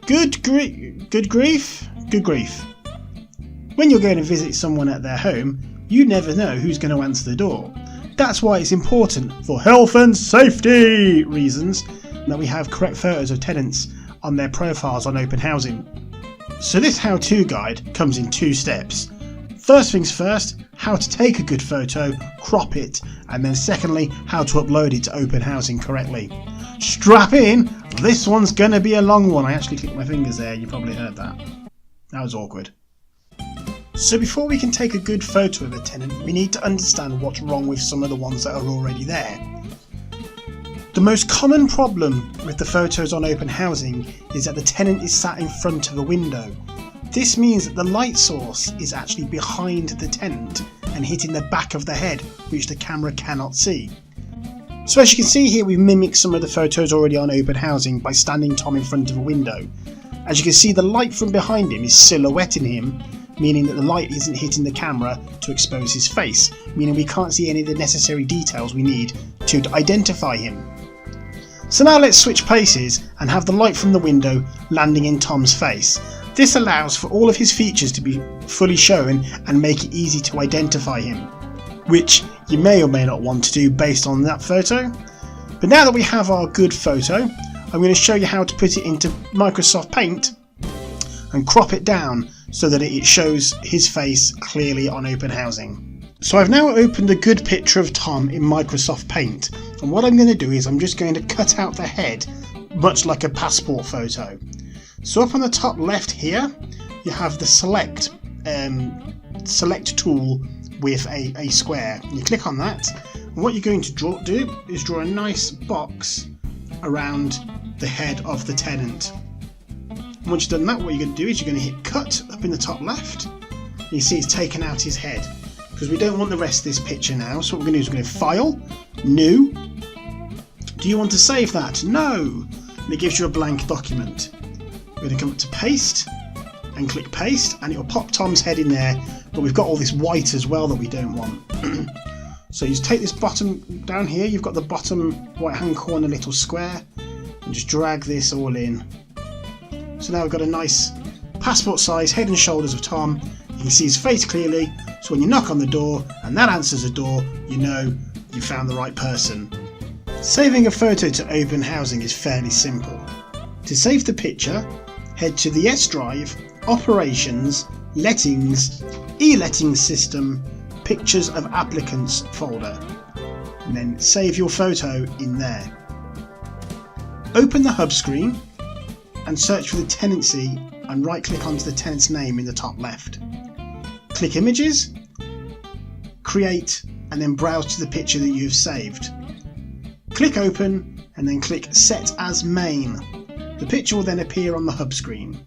Good grief. When you're going to visit someone at their home, you never know who's going to answer the door. That's why it's important, for health and safety reasons, that we have correct photos of tenants on their profiles on Openhousing. So this how-to guide comes in 2 steps. First things first, how to take a good photo, crop it, and then secondly, how to upload it to Openhousing correctly. Strap in, this one's going to be a long one. I actually clicked my fingers there, you probably heard that. That was awkward. So before we can take a good photo of a tenant, we need to understand what's wrong with some of the ones that are already there. The most common problem with the photos on Openhousing is that the tenant is sat in front of a window. This means that the light source is actually behind the tenant and hitting the back of the head, which the camera cannot see. So as you can see here, we've mimicked some of the photos already on Openhousing by standing Tom in front of a window. As you can see, the light from behind him is silhouetting him, meaning that the light isn't hitting the camera to expose his face, meaning we can't see any of the necessary details we need to identify him. So now let's switch places and have the light from the window landing in Tom's face. This allows for all of his features to be fully shown and make it easy to identify him, which you may or may not want to do based on that photo. But now that we have our good photo, I'm going to show you how to put it into Microsoft Paint and crop it down so that it shows his face clearly on Openhousing. So I've now opened a good picture of Tom in Microsoft Paint, and what I'm going to do is I'm just going to cut out the head much like a passport photo. So up on the top left here you have the select tool with a square. You click on that, and what you're going to do is draw a nice box around the head of the tenant. And once you've done that, what you're going to do is you're going to hit cut up in the top left, and you see it's taken out his head, because we don't want the rest of this picture now. So what we're going to do is we're going to file, new. Do you want to save that? No, and it gives you a blank document. We're going to come up to paste and click paste, and it will pop Tom's head in there, but we've got all this white as well that we don't want. So you just take this bottom down here, you've got the bottom right hand corner little square, and just drag this all in. So now we've got a nice passport size head and shoulders of Tom. You can see his face clearly, so when you knock on the door and that answers the door, you know you found the right person. Saving a photo to Openhousing is fairly simple. To save the picture, head to the S drive, Operations, Lettings, E-Lettings System, Pictures of Applicants folder, and then save your photo in there. Open the hub screen and search for the tenancy and right click onto the tenant's name in the top left. Click Images, Create, and then browse to the picture that you've saved. Click Open and then click Set as Main. The picture will then appear on the hub screen.